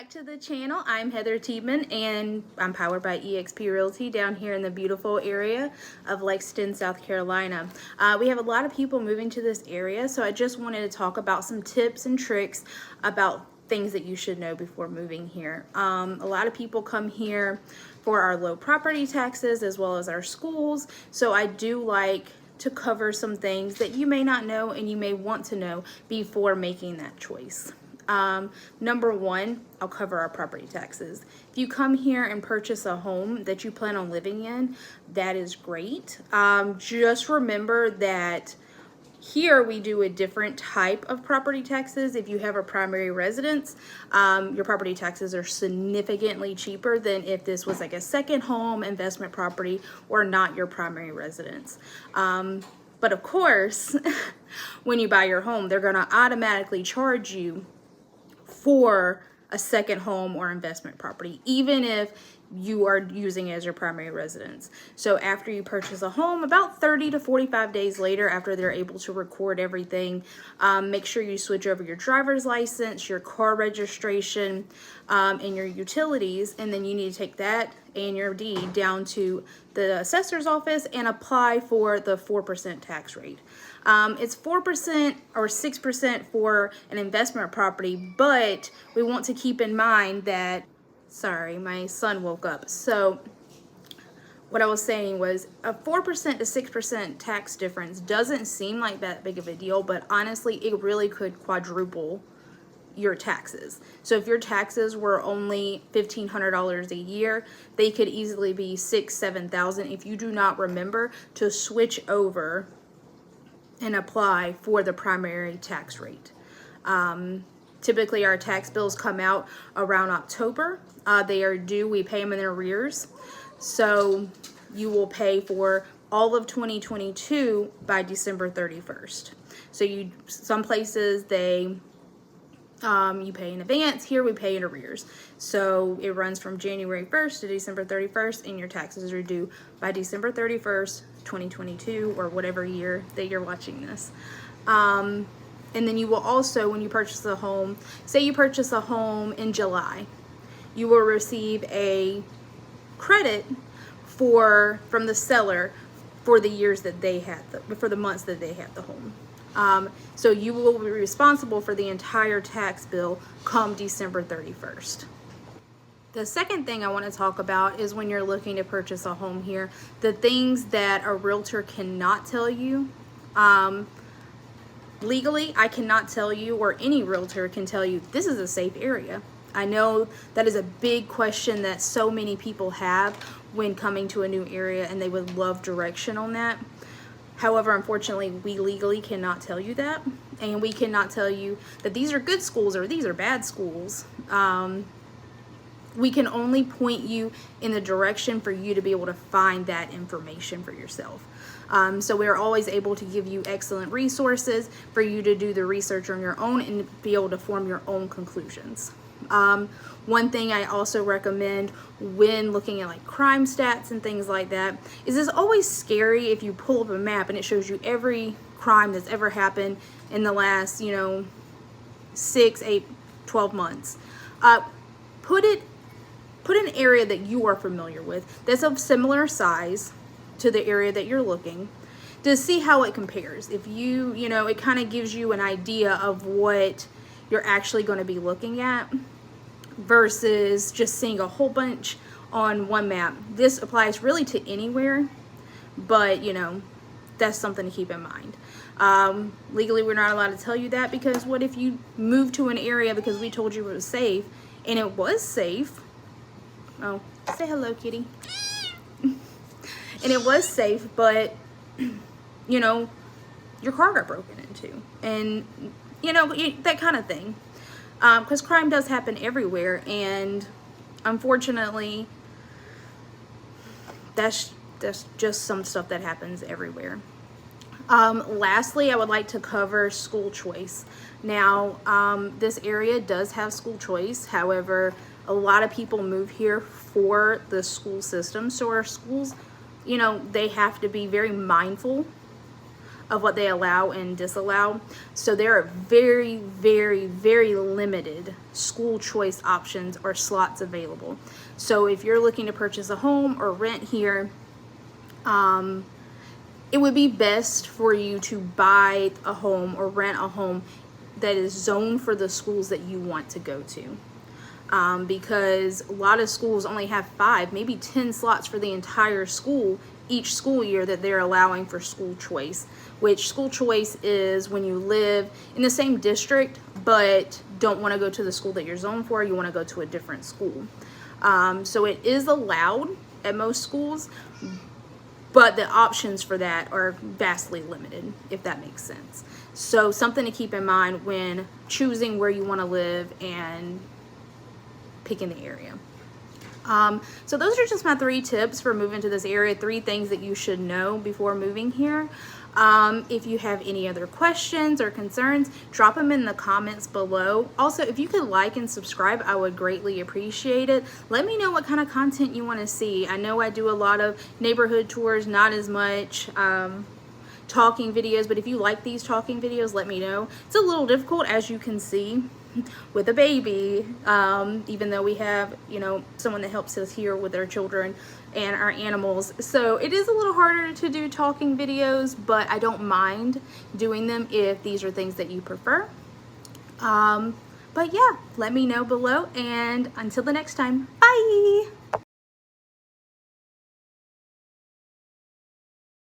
back to the channel. I'm Heather Tiedman and I'm powered by eXp Realty down here in the beautiful area of Lexington, South Carolina. We have a lot of people moving to this area, so I just wanted to talk about some tips and tricks about things that you should know before moving here. A lot of people come here for our low property taxes as well as our schools, so I do like to cover some things that you may not know and you may want to know before making that choice. Number one, I'll cover our property taxes. If you come here and purchase a home that you plan on living in, that is great. Just remember that here we do a different type of property taxes. If you have a primary residence, your property taxes are significantly cheaper than if this was like a second home, investment property, or not your primary residence. But of course, when you buy your home, they're gonna automatically charge you for a second home or investment property, even if you are using it as your primary residence. So after you purchase a home, about 30 to 45 days later, after they're able to record everything, make sure you switch over your driver's license, your car registration, and your utilities, and then you need to take that and your deed down to the assessor's office and apply for the 4% tax rate. It's 4% or 6% for an investment property, but we want to keep in mind that, sorry, my son woke up. So what I was saying was a 4% to 6% tax difference doesn't seem like that big of a deal, but honestly, it really could quadruple your taxes. So if your taxes were only $1,500 a year, they could easily be $6,000, $7,000 if you do not remember to switch over and apply for the primary tax rate. Typically our tax bills come out around October. They are due, we pay them in arrears. So you will pay for all of 2022 by December 31st. So some places you pay in advance. Here we pay in arrears. So it runs from January 1st to December 31st, and your taxes are due by December 31st, 2022, or whatever year that you're watching this. And then you will also, when you purchase a home, say you purchase a home in July, you will receive a credit from the seller for the years that they had, for the months that they had the home. So you will be responsible for the entire tax bill come December 31st. The second thing I want to talk about is when you're looking to purchase a home here, the things that a realtor cannot tell you. Legally, I cannot tell you, or any realtor can tell you, this is a safe area. I know that is a big question that so many people have when coming to a new area, and they would love direction on that. However, unfortunately, we legally cannot tell you that, and we cannot tell you that these are good schools or these are bad schools. We can only point you in the direction for you to be able to find that information for yourself. So we're always able to give you excellent resources for you to do the research on your own and be able to form your own conclusions. One thing I also recommend when looking at like crime stats and things like that is it's always scary if you pull up a map and it shows you every crime that's ever happened in the last, 6, 8, 12 months. Put an area that you are familiar with that's of similar size to the area that you're looking to see how it compares. If it kind of gives you an idea of what you're actually going to be looking at versus just seeing a whole bunch on one map. This applies really to anywhere, but that's something to keep in mind. Legally, we're not allowed to tell you that, because what if you move to an area because we told you it was safe and it was safe? Oh, say hello, kitty. And it was safe, but your car got broken into, and that kind of thing. Because crime does happen everywhere, and unfortunately, that's just some stuff that happens everywhere. Lastly, I would like to cover school choice. Now, this area does have school choice. However, a lot of people move here for the school system. So our schools, they have to be very mindful of what they allow and disallow. So there are very, very, very limited school choice options or slots available. So if you're looking to purchase a home or rent here, it would be best for you to buy a home or rent a home that is zoned for the schools that you want to go to. Because a lot of schools only have 5, maybe 10 slots for the entire school each school year that they're allowing for school choice, which school choice is when you live in the same district but don't want to go to the school that you're zoned for, you want to go to a different school. So it is allowed at most schools, but the options for that are vastly limited, if that makes sense. So something to keep in mind when choosing where you want to live and picking the area. So those are just my 3 tips for moving to this area, 3 things that you should know before moving here. If you have any other questions or concerns, drop them in the comments below. Also, if you could like and subscribe, I would greatly appreciate it. Let me know what kind of content you want to see. I know I do a lot of neighborhood tours, not as much talking videos, but if you like these talking videos, let me know. It's a little difficult, as you can see, with a baby, even though we have, you know, someone that helps us here with our children and our animals. So it is a little harder to do talking videos, but I don't mind doing them if these are things that you prefer. But yeah, let me know below, and until the next time, bye!